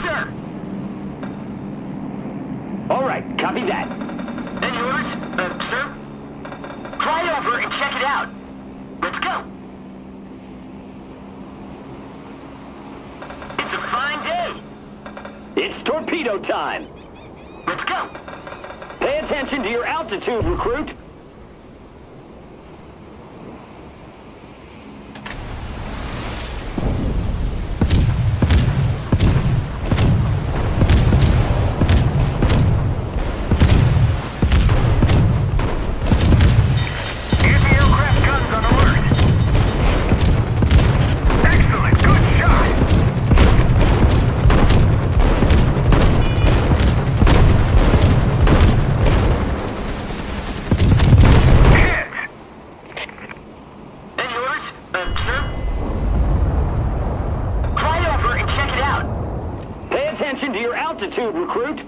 sir. All right, copy that. Any orders, sir? Fly over and check it out. Let's go. It's a fine day. It's torpedo time. Let's go. Pay attention to your altitude, recruit. Anti-aircraft guns on alert. Excellent, good shot. Hit. Any orders, sir? Fly over and check it out. Pay attention to your altitude, recruit.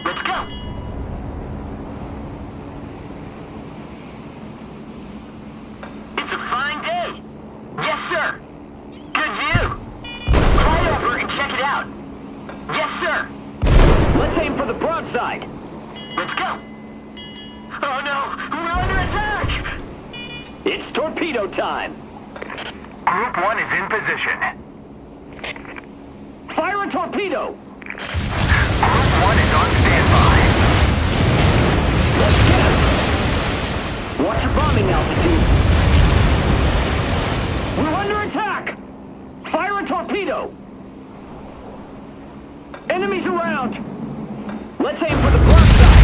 Let's go. It's a fine day. Yes, sir. Good view. Fly over and check it out. Yes, sir. Let's aim for the broadside. Let's go. Oh no, we're under attack. It's torpedo time. Group 1 is in position. Fire a torpedo. Group 1 is on standby. Let's get him. Watch your bombing altitude. We're under attack. Fire a torpedo. Enemies around. Let's aim for the broadside.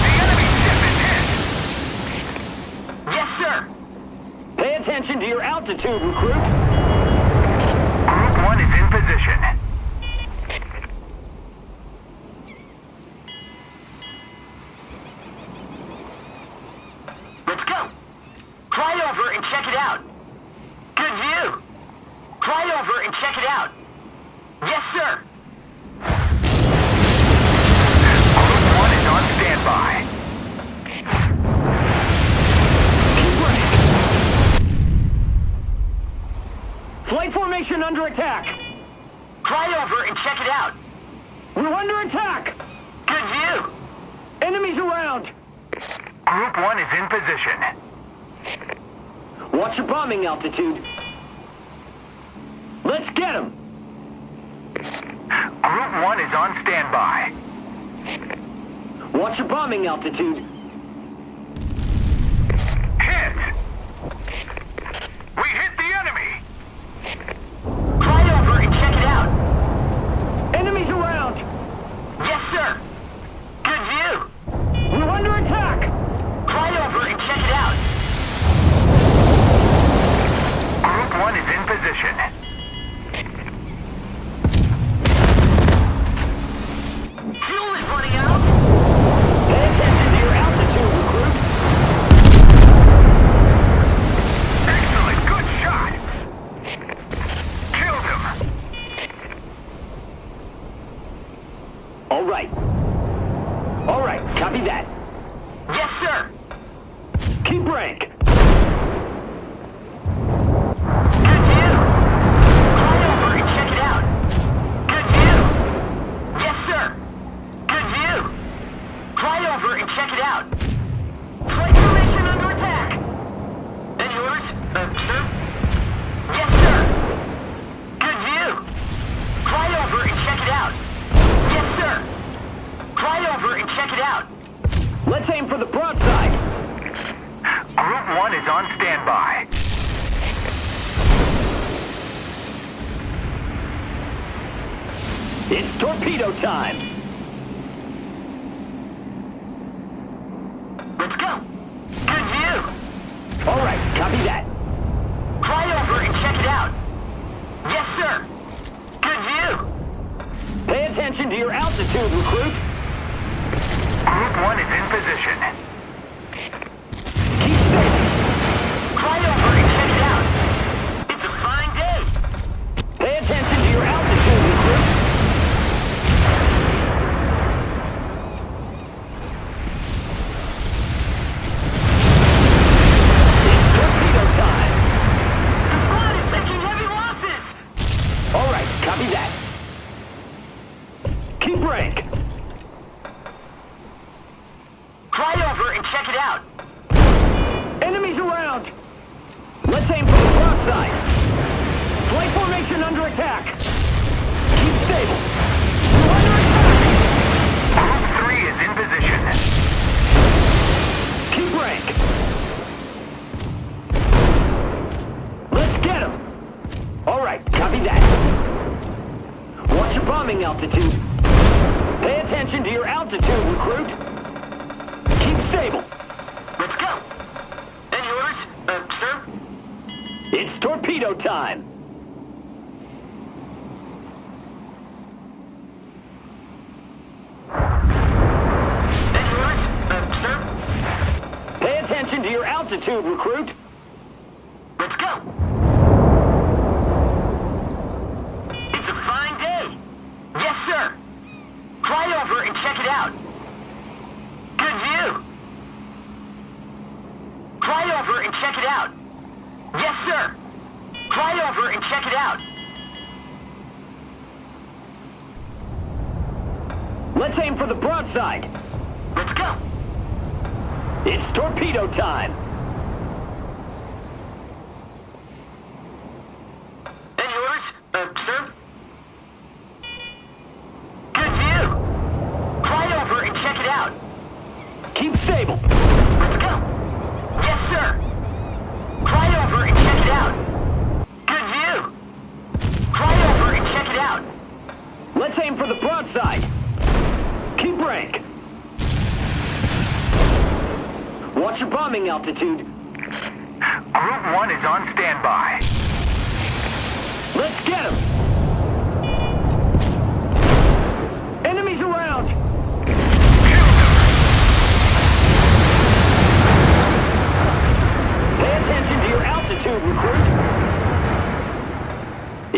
The enemy ship is hit. Yes, sir. Pay attention to your altitude, recruit. Group 1 is in position. Let's go. Fly over and check it out. Good view. Fly over and check it out. Yes, sir. Group 1 is on standby. Flight formation under attack. Fly over and check it out. We're under attack. Good view. Enemies around. Group 1 is in position. Watch your bombing altitude. Let's get them. Group 1 is on standby. Watch your bombing altitude. Hit! We hit the enemy! Fly over and check it out. Enemies around. Yes, sir. Good view. We're under attack. Fly over and check it out. Group 1 is in position. Fuel is running out. Pay attention to your altitude, recruit. Excellent. Good shot. Killed him. All right. All right, copy that. Yes, sir. Keep rank. Good view. Fly over and check it out. Good view. Yes, sir. Good view. Fly over and check it out. Flight formation under attack. Any orders, sir? Yes, sir. Good view. Fly over and check it out. Yes, sir. Fly over and check it out. Let's aim for the broadside. Group 1 is on standby. It's torpedo time. Let's go. Good view. All right, copy that. Fly over and check it out. Yes, sir. Good view. Pay attention to your altitude, recruit. Group 1 is in position. Keep steady. Fly over and check it out. It's a fine day. Pay attention to your altitude, recruit. It's torpedo time. The squad is taking heavy losses. All right, copy that. rank. Fly over and check it out. Enemies around. Let's aim for the broadside. Flight formation under attack. Keep stable. We're under attack. Group 3 is in position. Keep rank. Let's get him. All right, copy that. Watch your bombing altitude. Pay attention to your altitude, recruit. Keep stable. Let's go. Any orders, sir? It's torpedo time. Any orders, sir? Pay attention to your altitude, recruit. Let's go. It's a fine day. Yes, sir. Fly over and check it out. Good view. Fly over and check it out. Yes, sir. Fly over and check it out. Let's aim for the broadside. Let's go. It's torpedo time. Any orders, sir? Good view. Fly over and check it out. Keep stable. Let's go. Yes, sir. Fly over and check it out. Good view. Fly over and check it out. Let's aim for the broadside. Keep rank. Watch your bombing altitude. Group 1 is on standby. Let's get him. Enemies around. Pay attention to your altitude, recruit.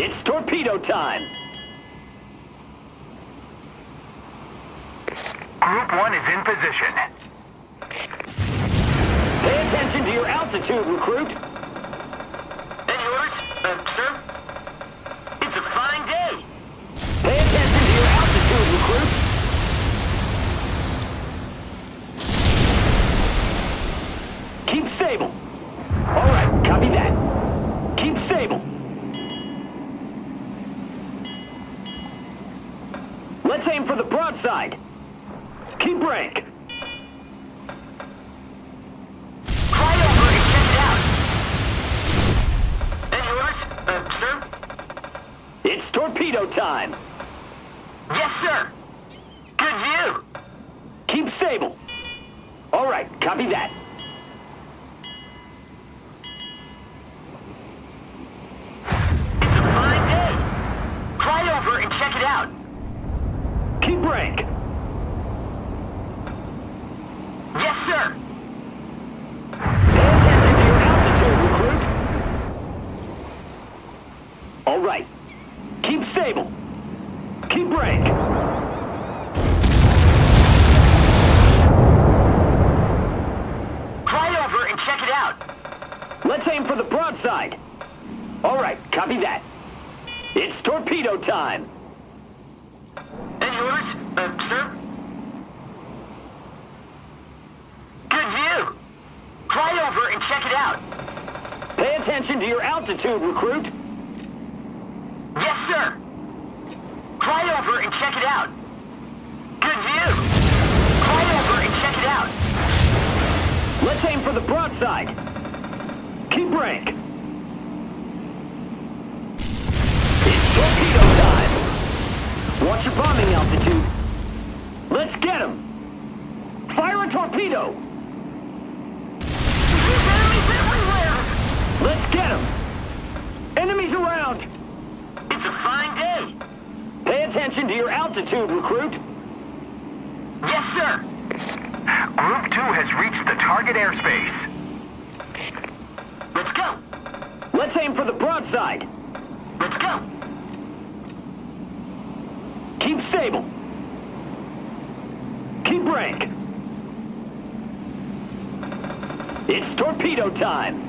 It's torpedo time. Group 1 is in position. Pay attention to your altitude, recruit. Any orders, sir? It's a fine day. Pay attention to your altitude, recruit. Keep stable. All right, copy that. Keep stable. Let's aim for the broadside. Keep rank. Fly over and check it out. Any orders, sir? It's torpedo time. Yes, sir. Good view. Keep stable. All right, copy that. It's a fine day. Fly over and check it out. Keep rank. Yes, sir. Pay attention to your altitude, recruit. All right. Keep stable. Keep rank. Fly over and check it out. Let's aim for the broadside. All right, copy that. It's torpedo time. Any orders, sir? Good view. Fly over and check it out. Pay attention to your altitude, recruit. Yes, sir. Fly over and check it out. Good view. Fly over and check it out. Let's aim for the broadside. Keep rank. It's torpedo time. Watch your bombing altitude. Let's get him. Fire a torpedo. There's enemies everywhere. Let's get him. Enemies around. It's a fine day. Pay attention to your altitude, recruit. Yes, sir. Group 2 has reached the target airspace. Let's go. Let's aim for the broadside. Let's go. Keep stable. Keep rank. It's torpedo time.